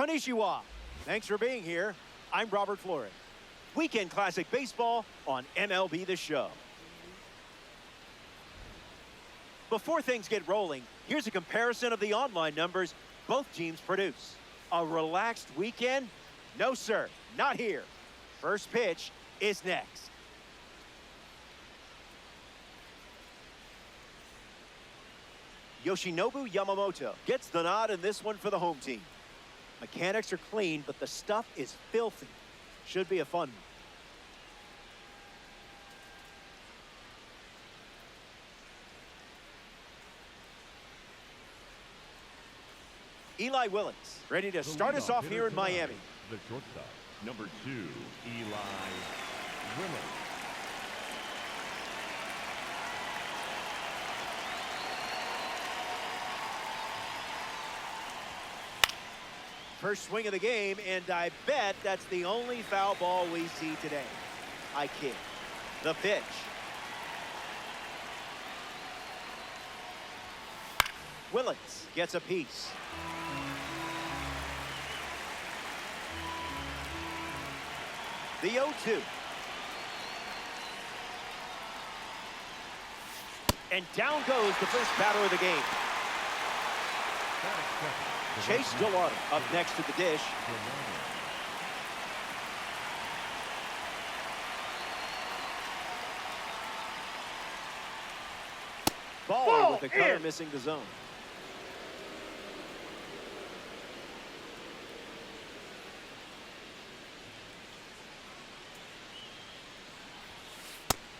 Konnichiwa. Thanks for being here. I'm Robert Flores. Weekend Classic Baseball on MLB The Show. Before things get rolling, here's a comparison of the online numbers both teams produce. A relaxed weekend? No, sir, not here. First pitch is next. Yoshinobu Yamamoto gets the nod in this one for the home team. Mechanics are clean, but the stuff is filthy. Should be a fun one. Eli Willits, ready to start us off here in Miami. The shortstop, number 2, Eli Willits. First swing of the game, and I bet that's the only foul ball we see today. I kid. The pitch. Willits gets a piece. The 0-2. And down goes the first batter of the game. Chase Delauder up next to the dish. Ball with the cutter missing the zone.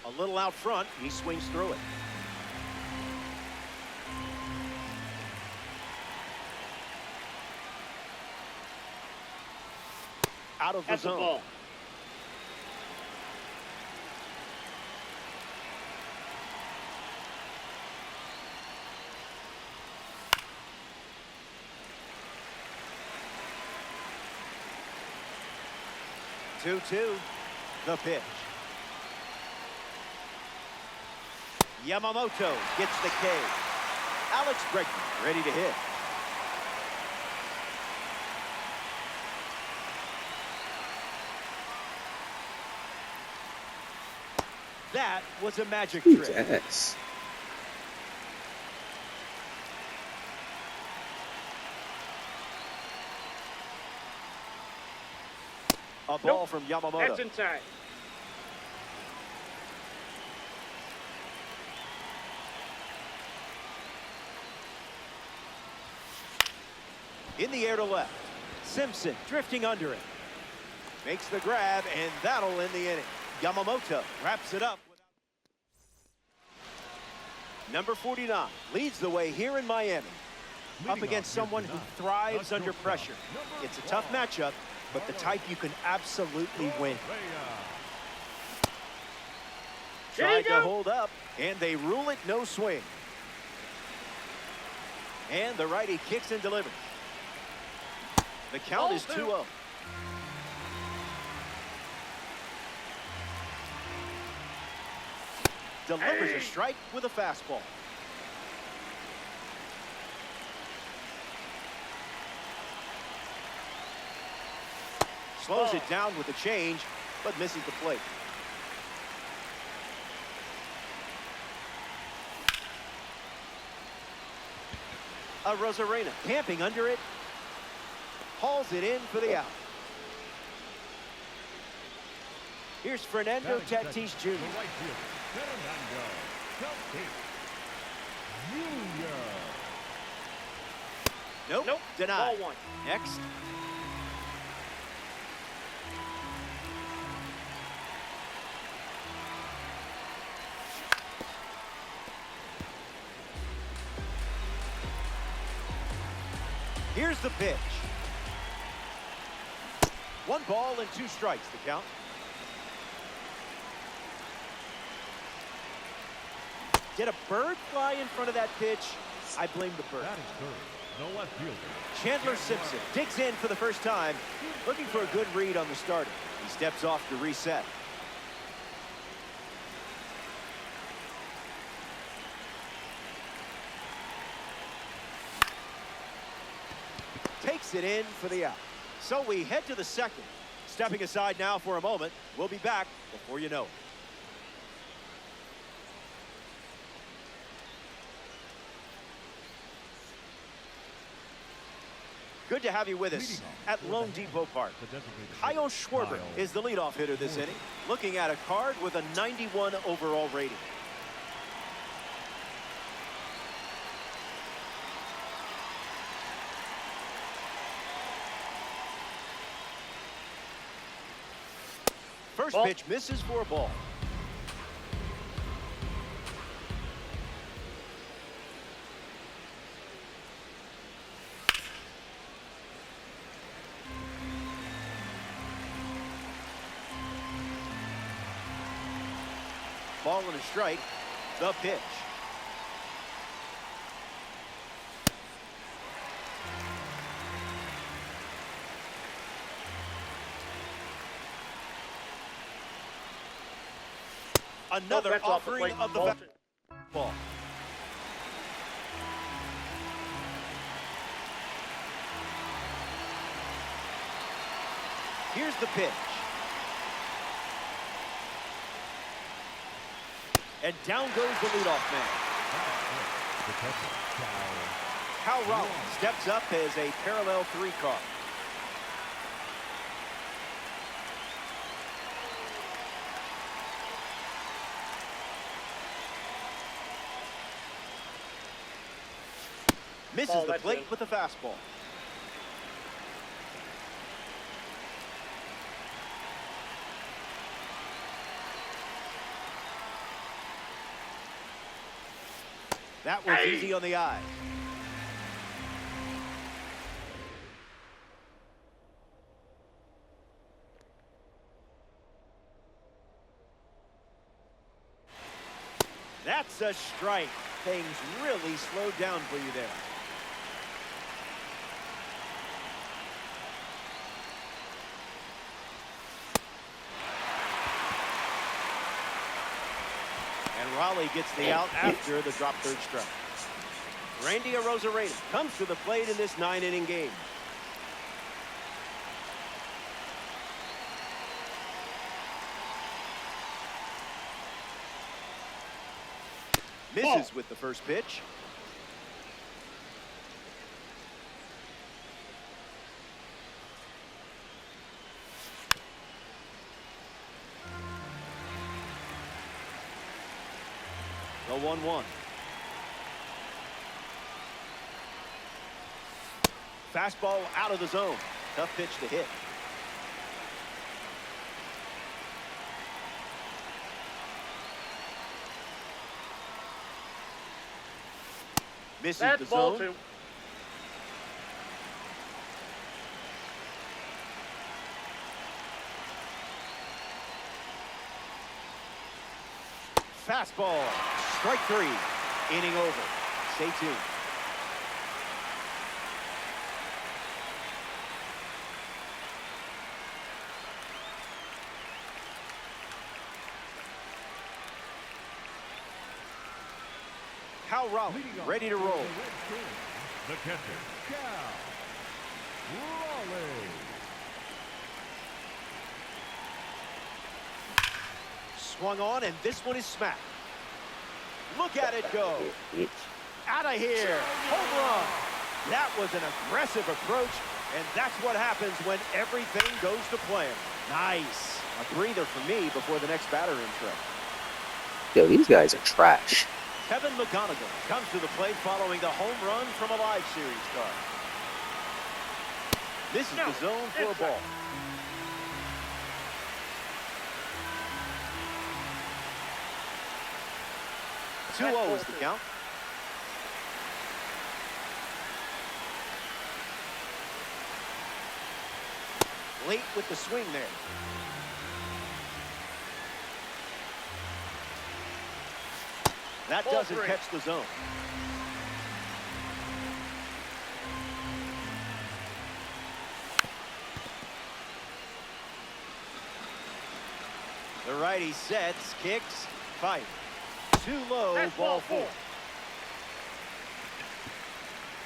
A little out front, he swings through it. Out of the zone. Ball. Two, the pitch. Yamamoto gets the K. Alex Bregman ready to hit. That was a magic trick. Yes. A ball from Yamamoto. That's inside. In the air to left. Simpson drifting under it. Makes the grab, and that'll end the inning. Yamamoto wraps it up. Number 49 leads the way here in Miami. Up against someone who thrives under pressure. It's a tough matchup, but the type you can absolutely win. Tried to hold up, and they rule it no swing. And the righty kicks and delivers. The count is 2-0. Delivers a strike with a fastball. Slows it down with a change, but misses the plate. A Rosarena camping under it. Hauls it in for the out. Here's Fernando Tatis Jr. Nope. Denied. Ball 1. Next. Here's the pitch. 1 ball and 2 strikes to count. Did a bird fly in front of that pitch? I blame the bird. That is good. No left fielder. Chandler Simpson digs in for the first time, looking for a good read on the starter. He steps off to reset. Takes it in for the out. So we head to the second. Stepping aside now for a moment. We'll be back before you know it. Good to have you with us at Lone Depot Park. Kyle Schwarber is the leadoff hitter this inning, looking at a card with a 91 overall rating. First pitch misses for a ball. Ball and a strike. The pitch. Another offering of the ball. Here's the pitch. And down goes the leadoff man. Kyle Rollins steps up as a parallel 3 card. Misses the plate with a fastball. That was easy on the eye. That's a strike. Things really slowed down for you there. Raleigh gets the out after the drop third strike. Randy Arozarena comes to the plate in this 9-inning game. Misses with the first pitch. The 1-1. Fastball out of the zone. Tough pitch to hit. Misses the zone. Fastball. Strike 3. Inning over. Stay tuned. Kyle Raleigh ready to roll. The catcher, Kyle Raleigh. Swung on, and this one is smacked. Look at it go. Out of here. Home run. That was an aggressive approach, and that's what happens when everything goes to plan. Nice. A breather for me before the next batter intro. Yo, these guys are trash. Kevin McGonigal comes to the plate following the home run from a live series card. This is the zone for a ball. 2-0 is the count. Late with the swing there. That doesn't catch the zone. The righty sets, kicks, fight. Too low, ball 4.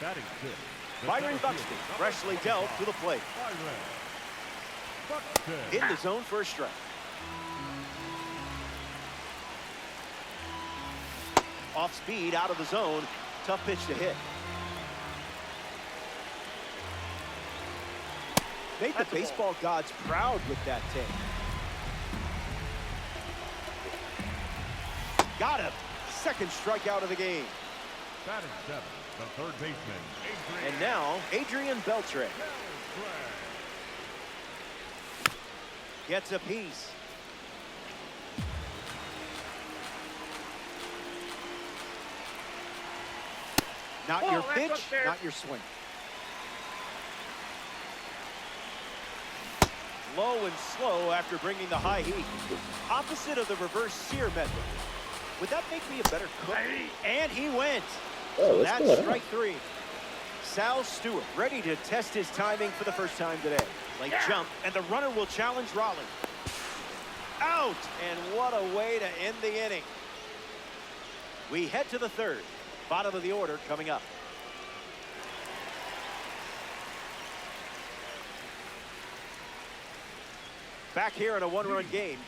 Batting 6, Byron Buxton, freshly dealt to the plate. In the zone for a strike. Off speed, out of the zone. Tough pitch to hit. Made the baseball gods proud with that take. Got him. Second strikeout of the game. Batting seventh, the third baseman, And now, Adrian Beltre. Gets a piece. Not your pitch, not your swing. Low and slow after bringing the high heat. Opposite of the reverse sear method. Would that make me a better cook? And he went. Oh, That's strike three. Sal Stewart ready to test his timing for the first time today. Late jump, and the runner will challenge Raleigh. Out! And what a way to end the inning. We head to the third. Bottom of the order coming up. Back here in a one-run game,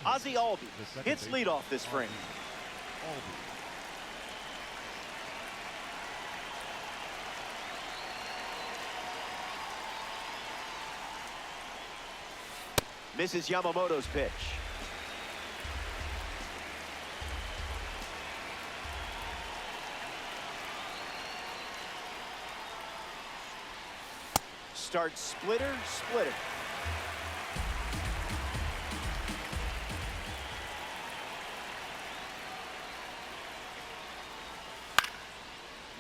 Ozzie Albies hits leadoff this frame. Misses Yamamoto's pitch. Starts splitter.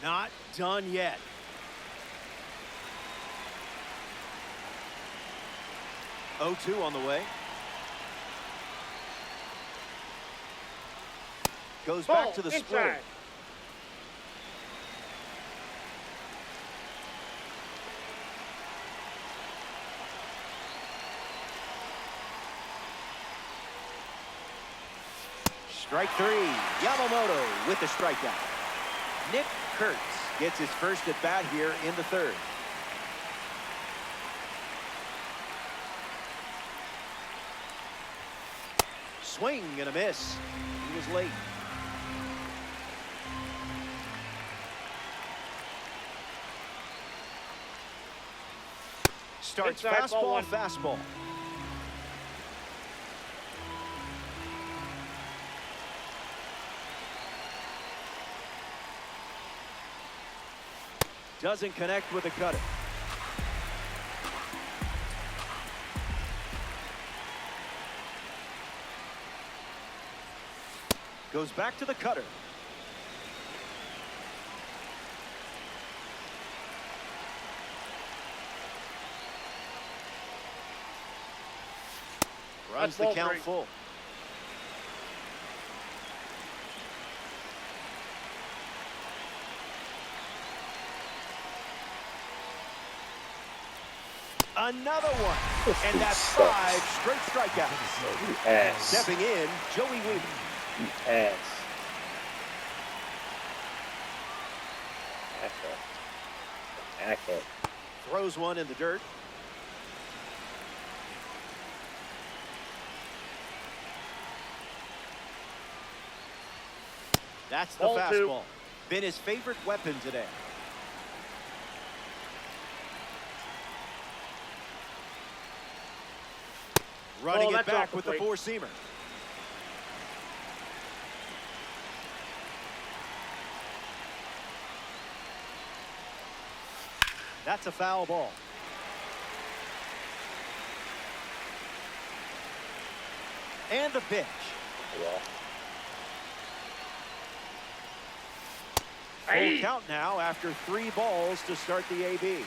Not done yet. Oh, 2 on the way. Goes back to the splitter. Strike three. Yamamoto with the strikeout. Nick Kurtz gets his first at bat here in the third. Swing and a miss. He was late. Starts fastball. Doesn't connect with the cutter. Goes back to the cutter. Runs the count full. Another one. And that's 5 straight strikeouts. Stepping in, Joey Weaver. Throws one in the dirt. That's the fastball. Been his favorite weapon today. Running it back with the four-seamer. That's a foul ball. And the pitch. Full count now after 3 balls to start the AB.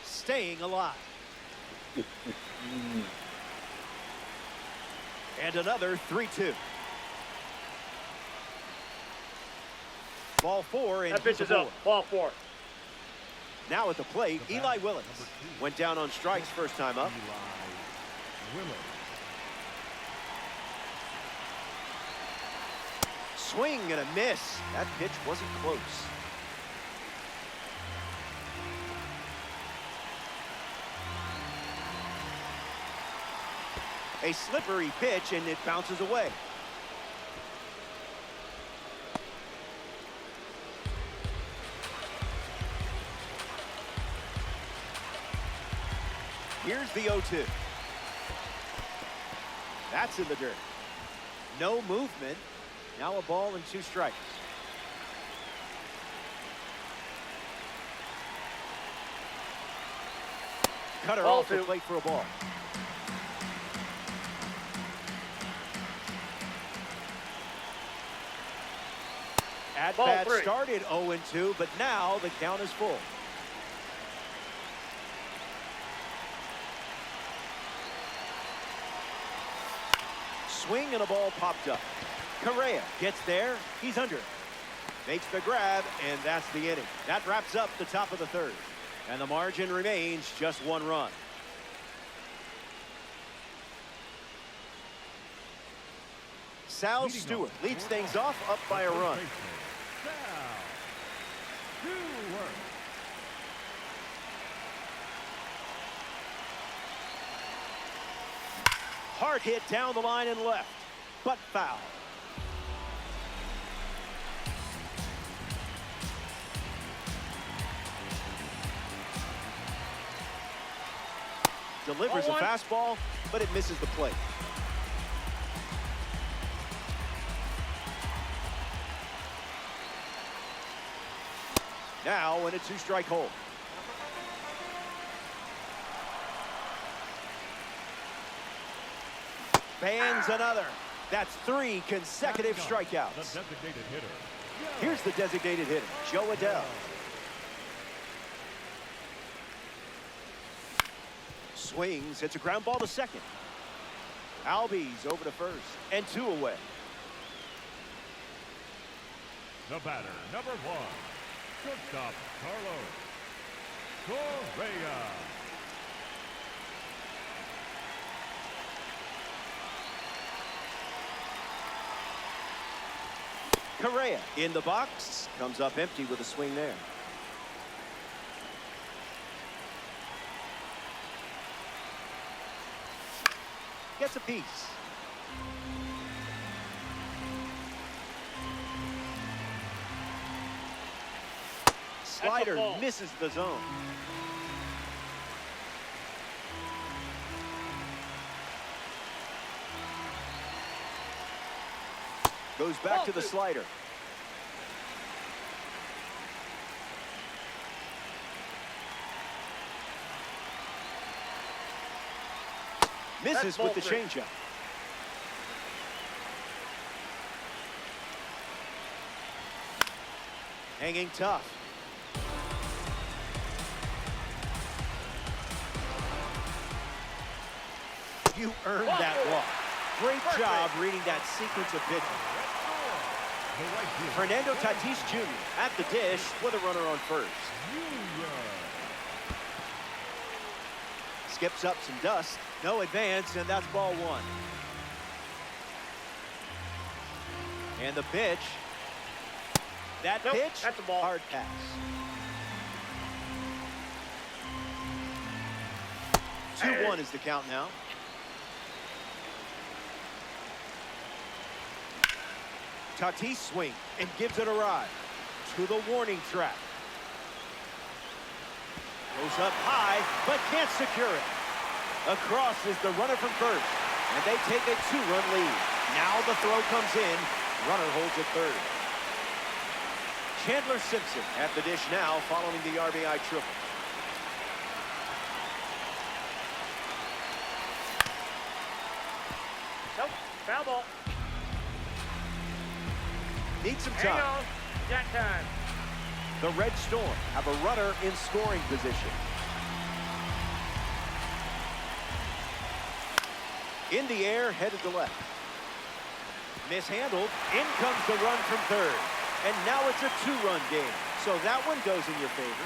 Staying alive. And another 3-2. Ball 4 and that pitch is up. Ball 4. Now at the plate, Eli Willis went down on strikes first time up. Swing and a miss. That pitch wasn't close. A slippery pitch, and it bounces away. Here's the 0-2. That's in the dirt. No movement. Now a ball and 2 strikes. Cutter off the plate for a ball. At bat started 0-2, but now the count is full. Swing and a ball popped up. Correa gets there. He's under it. Makes the grab, and that's the inning. That wraps up the top of the 3rd. And the margin remains just 1 run. Sal Stewart leads things off up by a run. Hard hit down the line and left, but foul. Delivers a fastball, but it misses the plate. Now in a 2-strike hole. Bans another. That's 3 consecutive strikeouts. The designated hitter. Here's the designated hitter, Joe Adell. Swings, hits a ground ball to second. Albies over to first, and 2 away. The batter, number 1, shortstop Carlos Correa. Correa in the box, comes up empty with a swing there. Gets a piece. Slider misses the zone. Goes back to the slider. Misses with the changeup. Hanging tough. You earned that walk. Great job reading that sequence of pitches. Fernando Tatis Jr. at the dish with a runner on first. Skips up some dust. No advance, and that's ball 1. And the pitch. That pitch, that's a ball. Hard pass. Hey. 2-1 is the count now. Tatis swing and gives it a ride to the warning track. Goes up high, but can't secure it. Across is the runner from first, and they take a 2-run lead. Now the throw comes in. Runner holds at third. Chandler Simpson at the dish now following the RBI triple. Nope, foul ball. Need some time. Hang on, got time. The Red Storm have a runner in scoring position. In the air, headed to left. Mishandled. In comes the run from third. And now it's a 2-run game. So that one goes in your favor.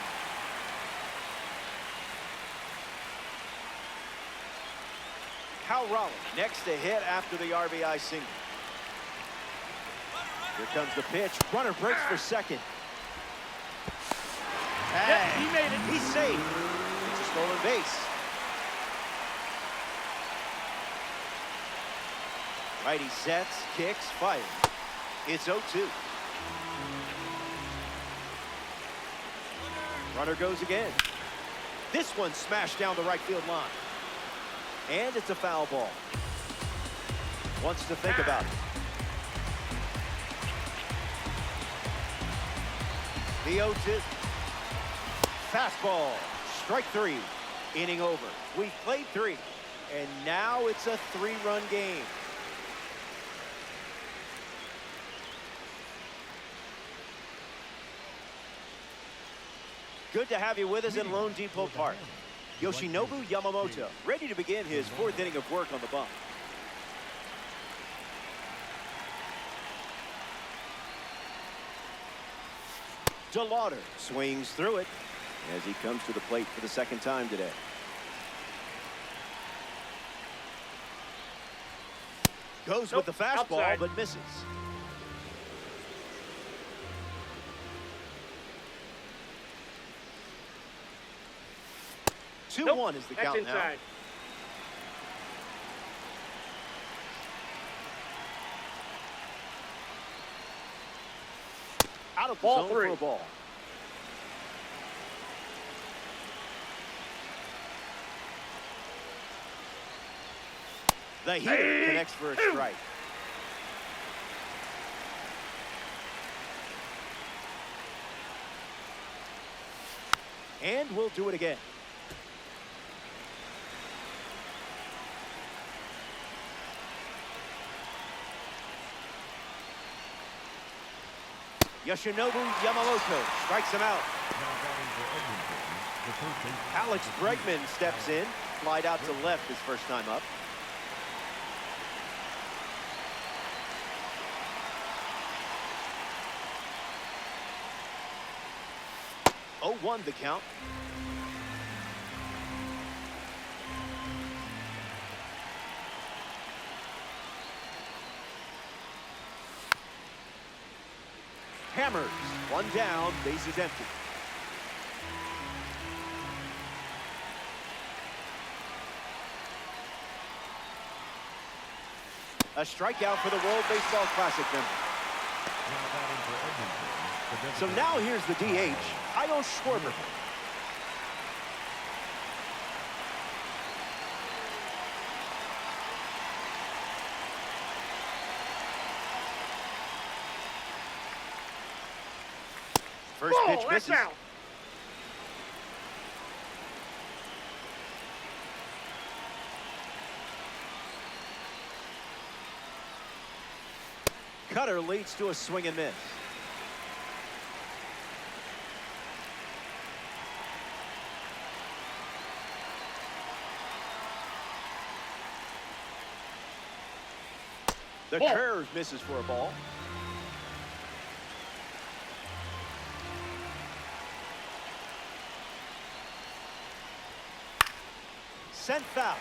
Cal Raleigh next to hit after the RBI single. Here comes the pitch. Runner breaks for second. Yep, he made it. He's safe. It's a stolen base. Righty sets, kicks, fires. It's 0-2. Runner goes again. This one smashed down the right field line. And it's a foul ball. Wants to think about it. The 0-2. Fastball. Strike three. Inning over. We've played three. And now it's a three-run game. Good to have you with us in Lone Depot Park. Yoshinobu Yamamoto, ready to begin his fourth inning of work on the bump. DeLauder swings through it as he comes to the plate for the second time today. Goes with the fastball, outside. but misses. Two one is the That's count now. inside. Out of the Ball zone three. for a ball. The hitter connects for a strike. And we'll do it again. Yoshinobu Yamamoto strikes him out. Alex Bregman steps in. Slide out to left his first time up. Oh, 0-1 the count. Hammers. One down. Base is empty. A strikeout for the World Baseball Classic member. So now here's the DH, Kyle Schwarber. First pitch misses. That's out. Cutter leads to a swing and miss. The curve misses for a ball. Sent foul.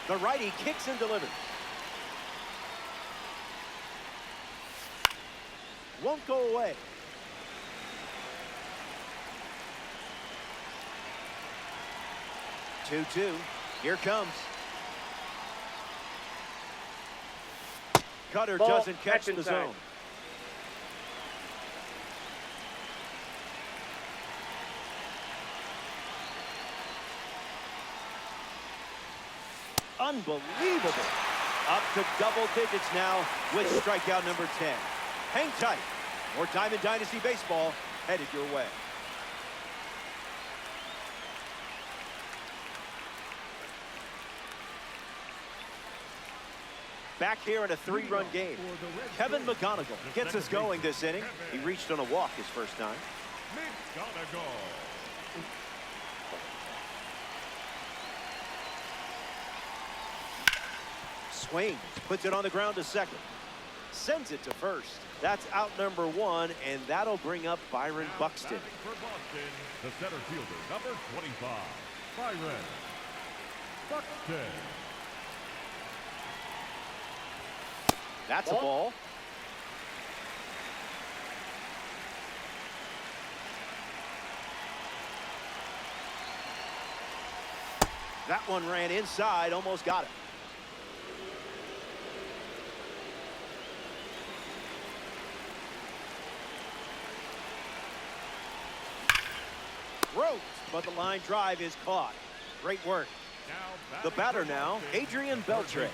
The righty kicks and delivers. Won't go away. Two. Here comes. Cutter Ball. doesn't catch That's the inside. zone. Unbelievable. Up to double digits now with strikeout number 10. Hang tight. More Diamond Dynasty baseball headed your way. Back here in a three-run game. Kevin McGonigal gets us going this inning. He reached on a walk his first time. Swings, puts it on the ground to second. Sends it to first. That's out number one, and that'll bring up Byron Buxton. For Boston, the center fielder, number 25, Byron Buxton. That's a ball. That one ran inside, almost got it. Roped, but the line drive is caught. Great work. The batter now, Adrian Beltre.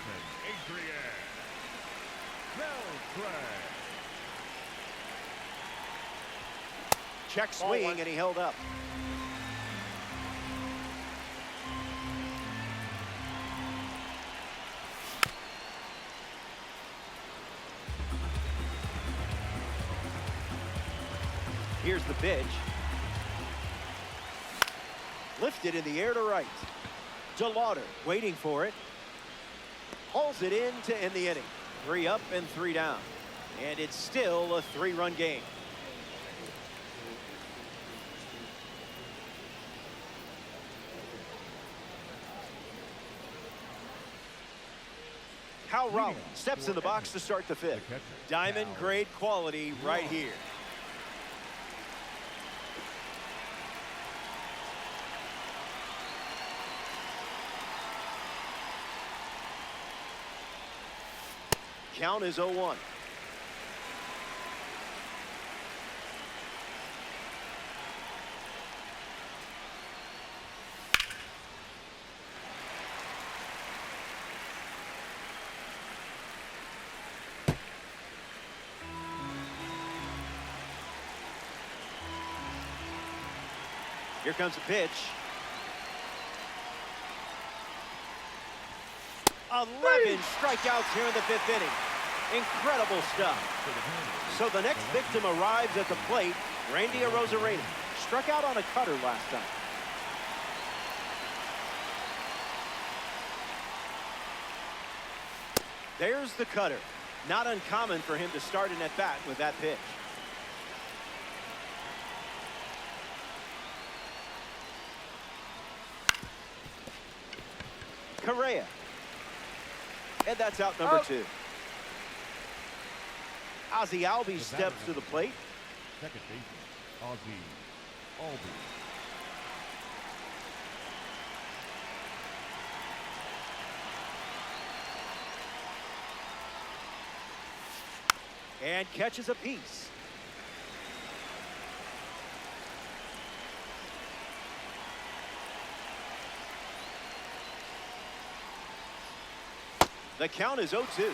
Check swing, and he held up. Here's the pitch. Lifted in the air to right. DeLauder waiting for it. Hauls it in to end the inning. 3 up and 3 down. And it's still a 3-run game. Cal Rowland steps in the box to start the 5th. Diamond grade quality right here. Count is 0-1. Here comes a pitch. 11 strikeouts here in the 5th inning. Incredible stuff. So the next victim arrives at the plate. Randy Arozarena struck out on a cutter last time. There's the cutter. Not uncommon for him to start an at-bat with that pitch. Correa. And that's out number 2. Ozzie Albies steps to the plate. Second baseman, Ozzie Albies. And catches a piece. The count is 0-2.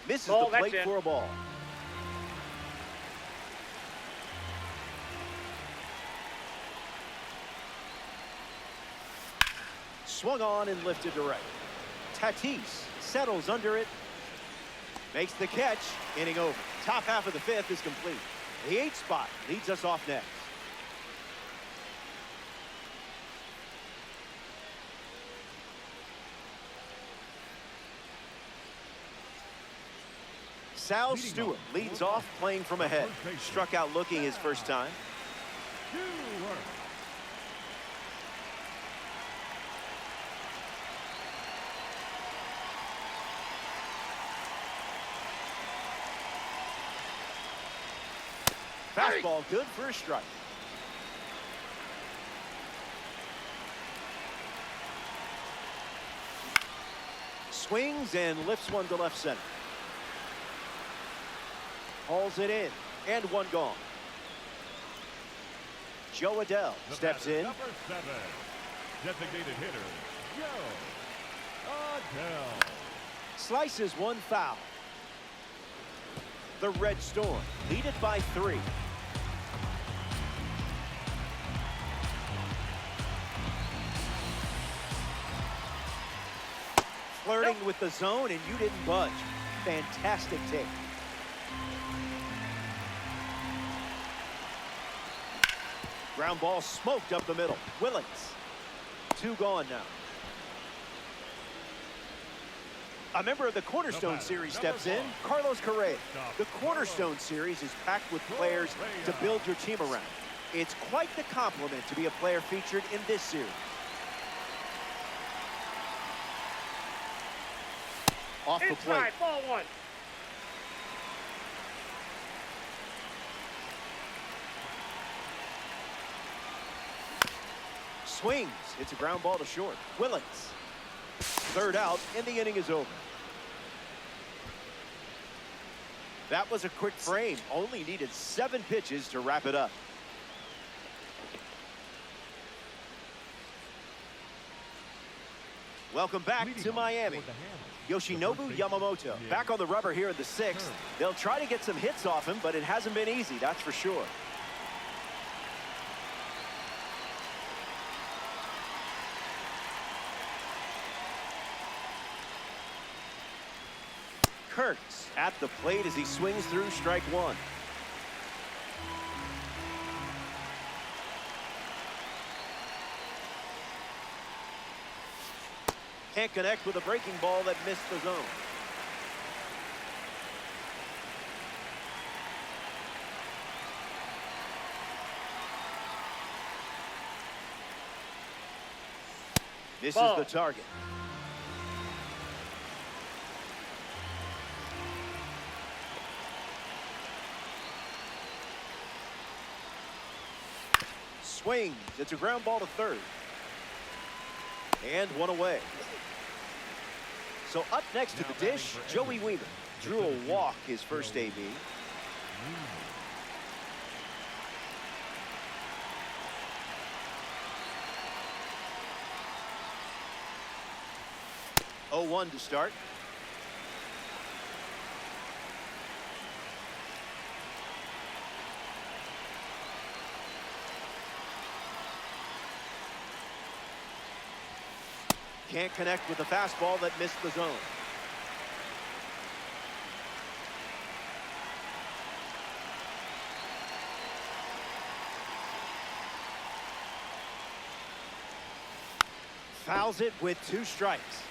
Misses the plate for a ball. Swung on and lifted to right. Tatis settles under it. Makes the catch. Inning over. Top half of the 5th is complete. The 8th spot leads us off next. Sal Stewart leads off playing from ahead. Struck out looking his first time. Fastball good for a strike. Swings and lifts one to left center. Hauls it in, and one gone. Joe Adell steps in. Number 7, designated hitter, Joe Adell. Slices one foul. The Red Storm lead it by 3. Flirting with the zone, and you didn't budge. Fantastic take. Ground ball smoked up the middle. Willings. 2 gone now. A member of the Cornerstone Series steps in, Carlos Correa. The Cornerstone Series is packed with players to build your team around. It's quite the compliment to be a player featured in this series. Off the plate. Inside, ball one. Swings. It's a ground ball to short. Willens. Third out, and the inning is over. That was a quick frame. Only needed 7 pitches to wrap it up. Welcome back to Miami. Yoshinobu Yamamoto back on the rubber here in the 6th. They'll try to get some hits off him, but it hasn't been easy, that's for sure. Kurtz at the plate as he swings through strike one. Can't connect with a breaking ball that missed the zone. This is the target. Swings. It's a ground ball to third. And one away. So up next to the dish, Joey Wiemer drew a walk his first AB. 0-1 to start. Can't connect with the fastball that missed the zone. Fouls it with 2 strikes.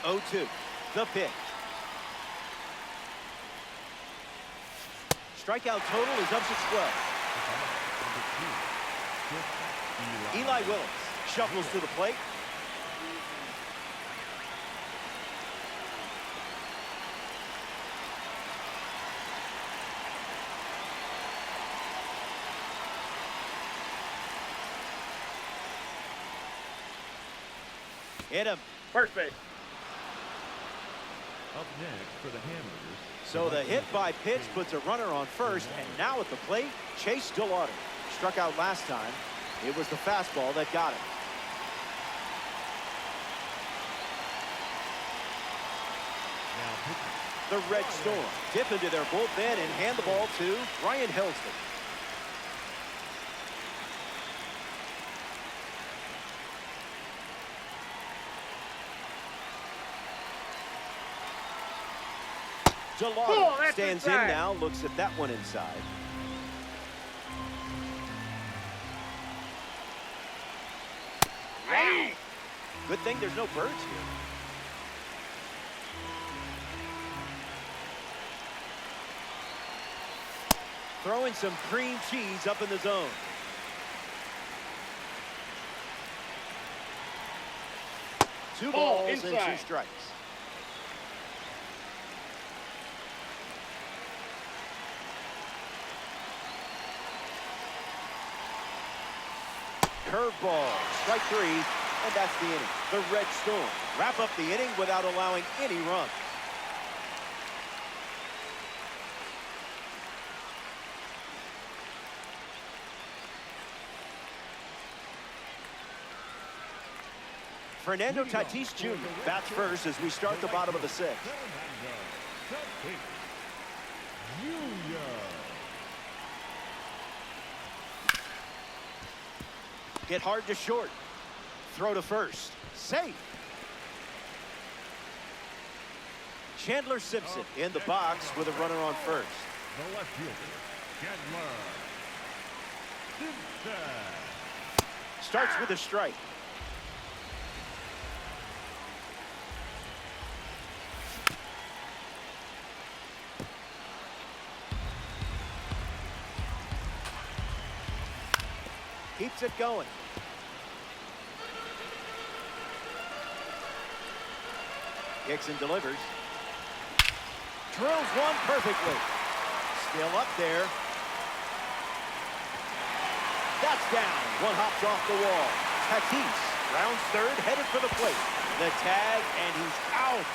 Oh, 2. The pitch. Strikeout total is up to 12. Eli Willis shuffles to the plate. Hit him. First base. Up next for the Hamburgers. So the hit by pitch puts a runner on first, and now at the plate, Chase Delauder. Struck out last time. It was the fastball that got him. The Red Storm dip into their bullpen and hand the ball to Ryan Helsley. Delauder stands in now, looks at that one inside. Wow. Good thing there's no birds here. Throwing some cream cheese up in the zone. Two balls and 2 strikes. Curveball, strike 3, and that's the inning. The Red Storm wrap up the inning without allowing any runs. Fernando Tatis Jr. bats first as we start the bottom of the 6th. Get hard to short. Throw to first. Safe. Chandler Simpson in the box with a runner on first. The left fielder, Chandler Simpson. Starts with a strike. Keeps it going. Kicks and delivers. Drills one perfectly. Still up there. That's down. One hops off the wall. Tatis rounds third, headed for the plate. The tag, and he's out.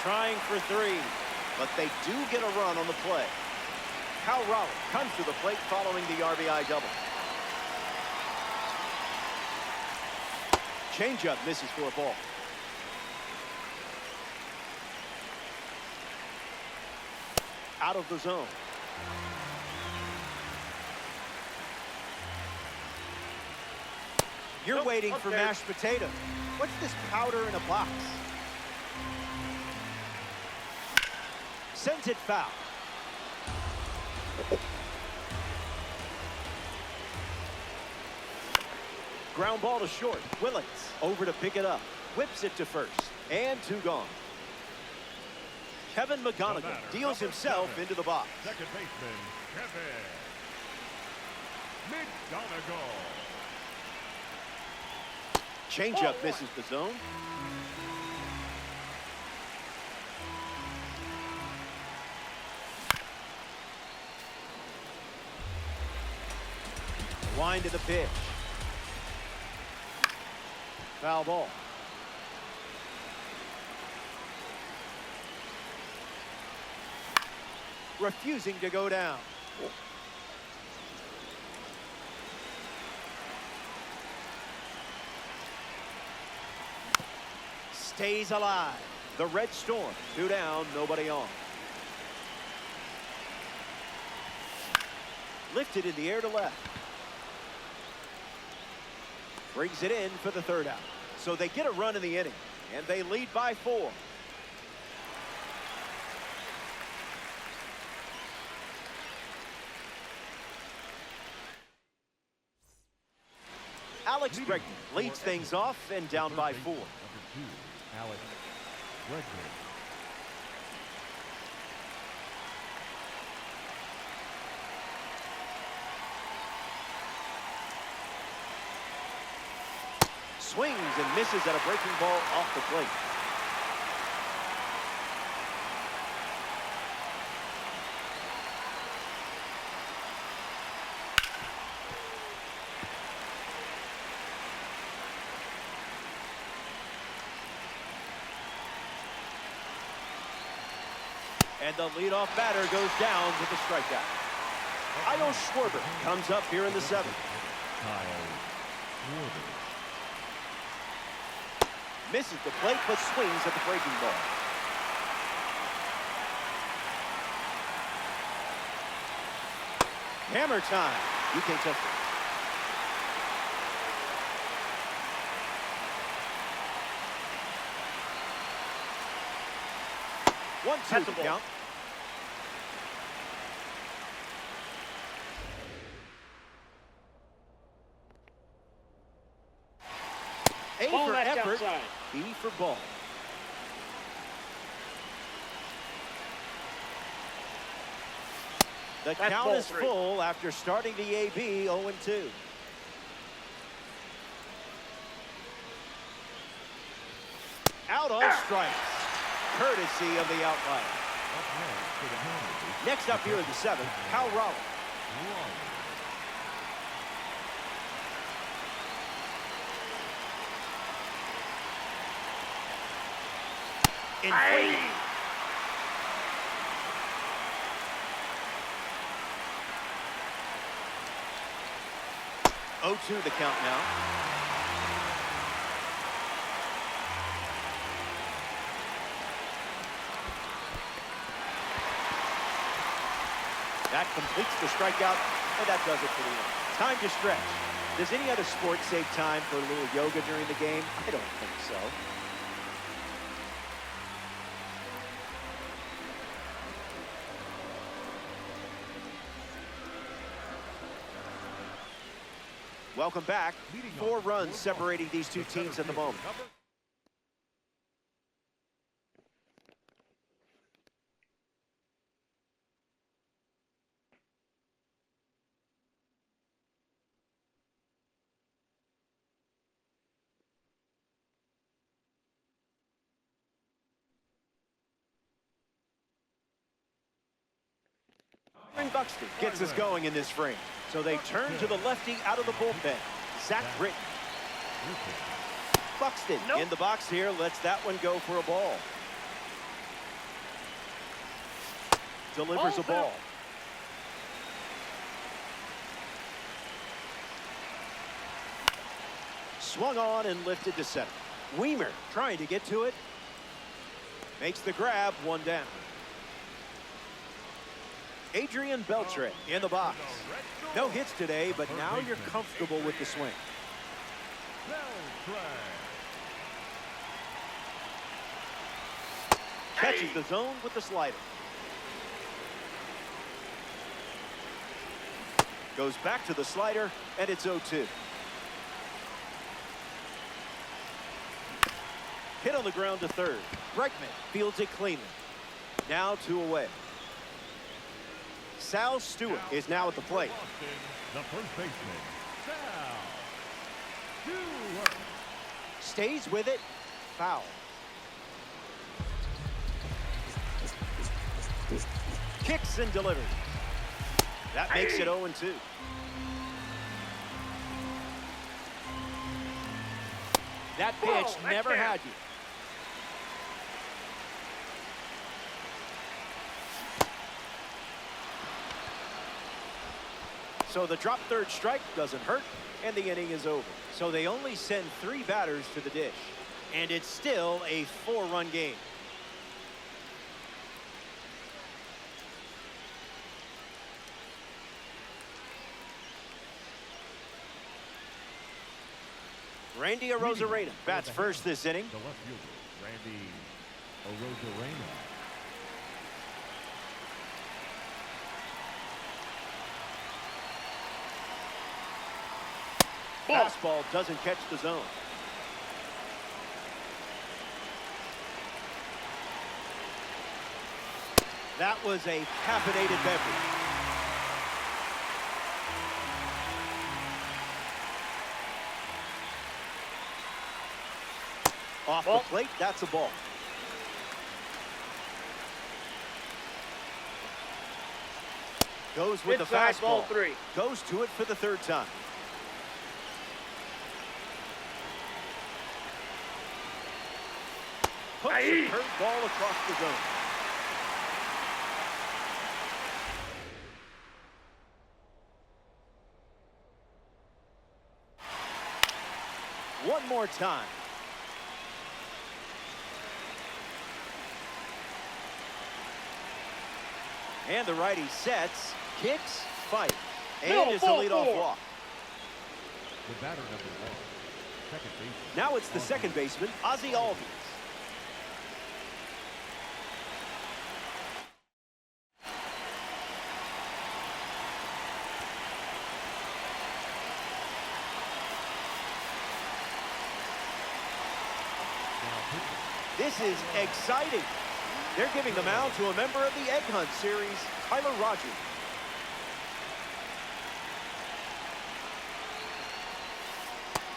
Trying for three. But they do get a run on the play. Cal Raleigh comes to the plate following the RBI double. Changeup misses for a ball. Out of the zone. You're waiting for mashed potato. What's this powder in a box? Sends it foul. Ground ball to short. Willits over to pick it up. Whips it to first. And two gone. Kevin McGonigal deals himself into the box. Second baseman, Kevin McGonigal. Changeup misses the zone. Line to the pitch. Foul ball. Refusing to go down. Stays alive. The Red Storm. Two down, nobody on. Lifted in the air to left. Brings it in for the third out. So they get a run in the inning, and they lead by 4. Alex Bregman leads things off and down by 4. Number 2, Alex Bregman. Swings and misses at a breaking ball off the plate. And the leadoff batter goes down with the strikeout. Kyle Schwarber comes up here in the 7th. Kyle Schwarber. Misses the plate, but swings at the breaking ball. Hammer time. You can't touch it. One, two to count. A for effort, B for ball. The count is full after starting the AB 0-2. Out on strikes, courtesy of the outlier. Next up here in the 7th, Cal Raleigh. Inflating. Oh, 2 the count now. That completes the strikeout, and that does it for the inning. Time to stretch. Does any other sport save time for a little yoga during the game? I don't think so. Welcome back. 4 runs separating these two teams at the moment. Buxton gets us going in this frame. So they turn to the lefty out of the bullpen, Zach Britton. Buxton in the box here, lets that one go for a ball. Delivers a ball. Swung on and lifted to center. Weimer trying to get to it. Makes the grab, one down. Adrian Beltre in the box. No hits today, but now you're comfortable with the swing. Catches the zone with the slider. Goes back to the slider, and it's 0-2. Hit on the ground to third. Bregman fields it cleanly. Now 2 away. Sal Stewart is now at the plate. The first baseman, Sal Stewart. Stays with it. Foul. Kicks and delivers. That makes it 0-2. That pitch never had you. So the drop third strike doesn't hurt, and the inning is over. So they only send 3 batters to the dish, and it's still a 4-run game. Randy Arozarena bats first this inning. The left fielder, Randy Arozarena. Fastball doesn't catch the zone. That was a caffeinated beverage. Off the plate, that's a ball. Goes with the fastball. Ball 3. Goes to it for the 3rd time. Hooks a curveball across the zone. One more time. And the righty sets, kicks, fights, and it's a leadoff walk. The batter number 1, second baseman. Now it's the second baseman, Ozzie Albies. This is exciting. They're giving the mound to a member of the Egg Hunt series, Tyler Rogers.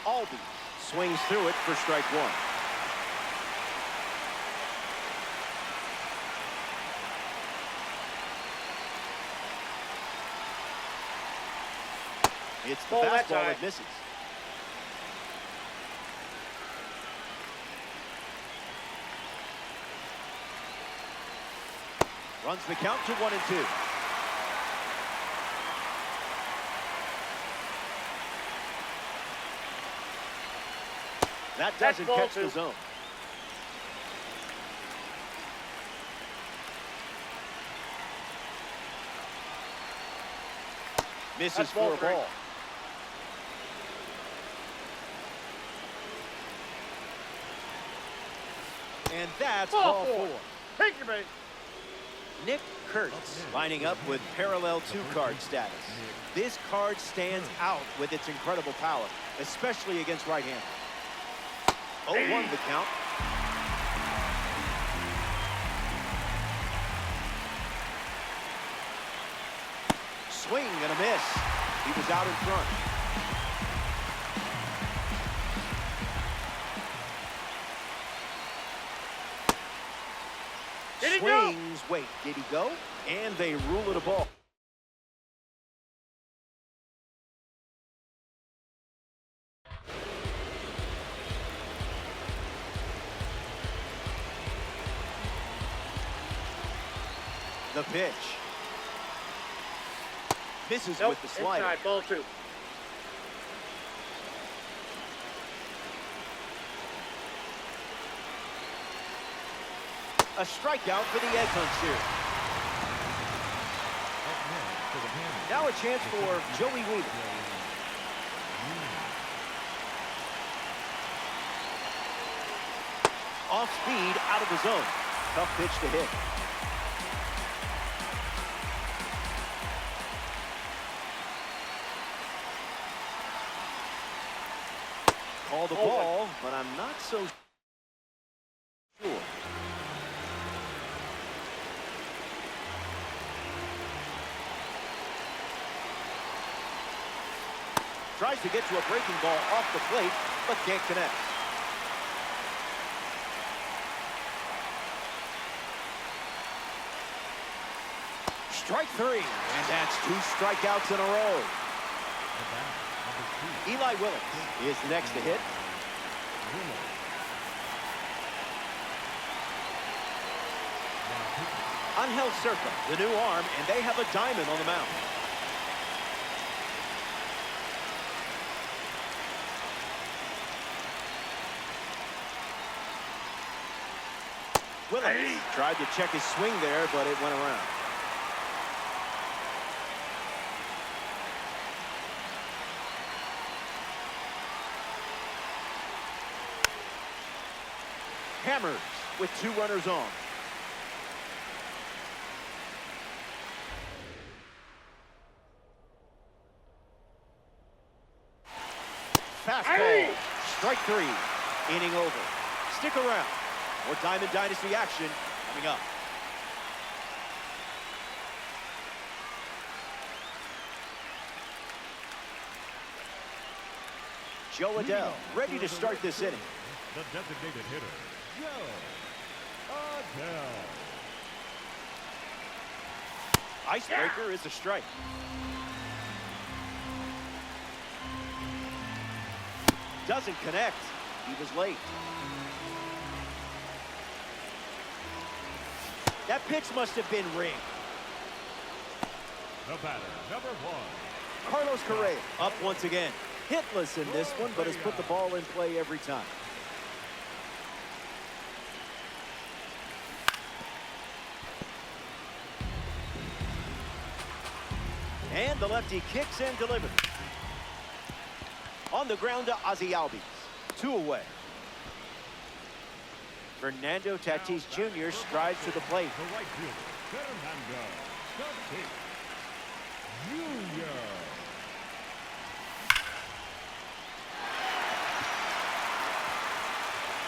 Albies swings through it for strike 1. It's the fastball that misses. Runs the count to 1-2. That doesn't catch the zone. Misses for a ball. And that's ball 4. Take your bait. Nick Kurtz lining up with parallel 2-card status. This card stands out with its incredible power, especially against right-handers. 0-1 the count. Swing and a miss. He was out in front. Swings, wait, did he go? And they rule it a ball. The pitch. Misses Nope, with the slider. inside, ball 2. A strikeout for the Egg Hunt series. Now a chance for Joey Weaver. Off speed, out of the zone. Tough pitch to hit. Call the ball, but I'm not so sure. Tries to get to a breaking ball off the plate, but can't connect. Strike 3, and that's 2 strikeouts in a row. Eli Willis is next to hit. Angel Circa, the new arm, and they have a diamond on the mound. Willis tried to check his swing there, but it went around. Hammers with 2 runners on. Fastball. Strike 3. Inning over. Stick around. More Diamond Dynasty action coming up. Joe Adell ready to start this inning. The designated hitter, Joe Adell. Icebreaker is a strike. Doesn't connect. He was late. That pitch must have been rigged. The batter, number 1. Carlos Correa up once again. Hitless in this one, but has put the ball in play every time. And the lefty kicks and delivers. On the ground to Ozzie Albies. 2 away. Fernando Tatis Jr. strides to the plate. The right fielder, Fernando Tatis Jr.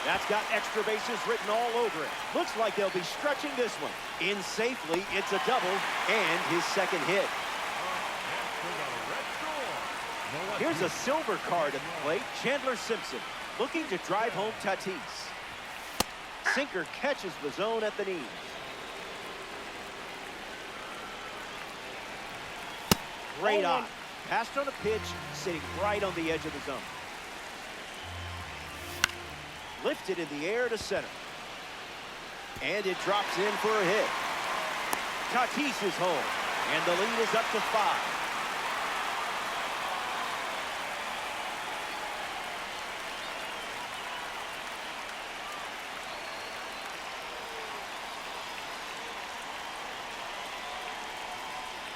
That's got extra bases written all over it. Looks like they'll be stretching this one. In safely, it's a double and his second hit. Here's a silver card at the plate. Chandler Simpson looking to drive home Tatis. Sinker catches the zone at the knees. Great eye. Passed on a pitch, sitting right on the edge of the zone. Lifted in the air to center. And it drops in for a hit. Tatis is home, and the lead is up to 5.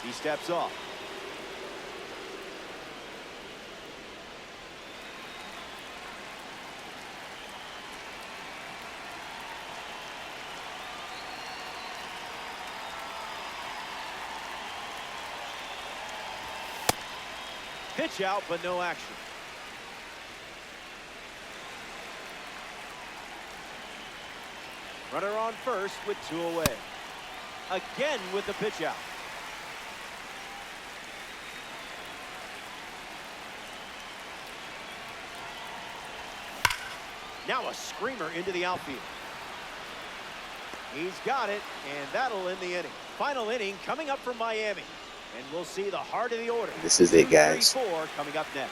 He steps off. Pitch out, but no action. Runner on first with 2 away. Again with the pitch out. Now a screamer into the outfield. He's got it, and that'll end the inning. Final inning coming up from Miami. And we'll see the heart of the order. This is it, guys. 3-4 coming up next.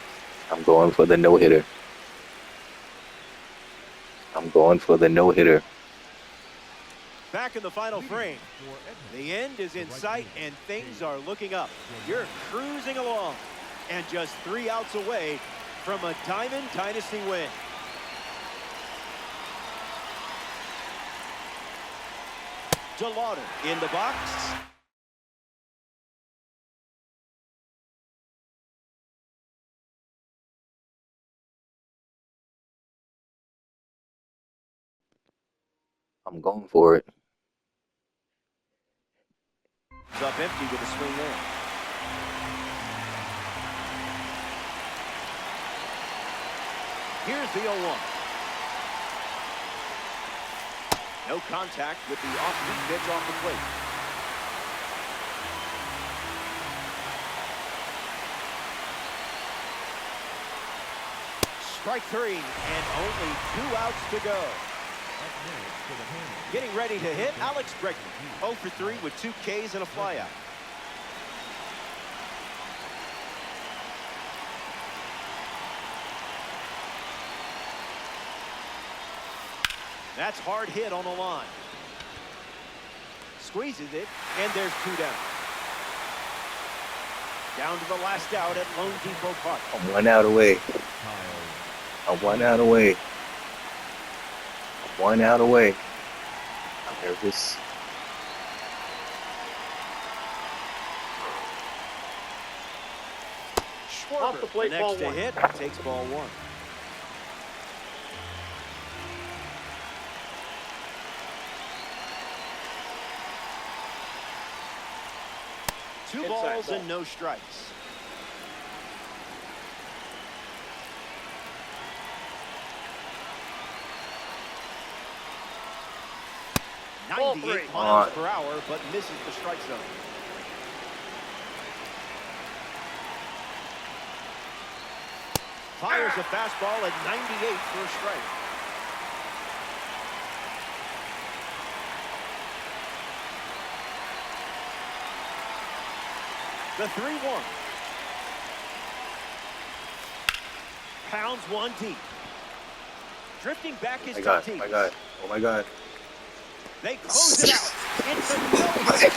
I'm going for the no-hitter. I'm going for the no-hitter. Back in the final frame. The end is in sight, and things are looking up. You're cruising along, and just 3 outs away from a Diamond Dynasty win. DeLauder in the box. I'm going for it. It's up empty with a swing there. Here's the 0-1. No contact with the off-speed pitch off the plate. Strike 3, and only 2 outs to go. Getting ready to hit, Alex Bregman. 0 for 3 with 2 Ks and a flyout. That's hard hit on the line. Squeezes it, and there's 2 down. Down to the last out at Lone Depot Park. I'm 1 out away. I'm 1 out away. I'm 1 out away. I'm nervous. Off the plate, next ball to 1. hit, takes ball 1. Two Inside balls ball. and no strikes. Ball 98 3. miles per hour, but misses the strike zone. Fires a fastball at 98 for a strike. The 3-1. Pounds 1 deep. Drifting back is Oh my God. Tatis. Oh my God. Oh my God. They close it out. It's a no-hit.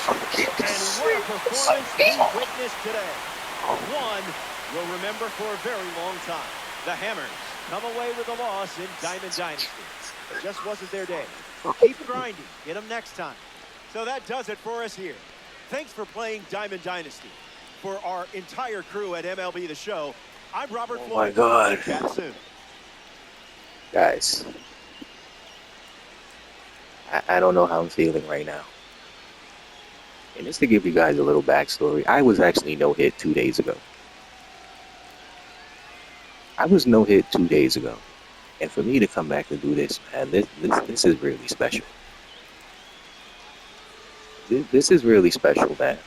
And what a performance we witnessed today. One we'll remember for a very long time. The Hammers come away with a loss in Diamond Dynasty. It just wasn't their day. Keep grinding. Get them next time. So that does it for us here. Thanks for playing Diamond Dynasty. For our entire crew at MLB The Show, I'm Robert Oh Floyd. my God. Chat soon. Guys, I don't know how I'm feeling right now. And just to give you guys a little backstory, I was actually no-hit 2 days ago. I was no-hit 2 days ago. And for me to come back and do this, man, this is really special. This is really special, man.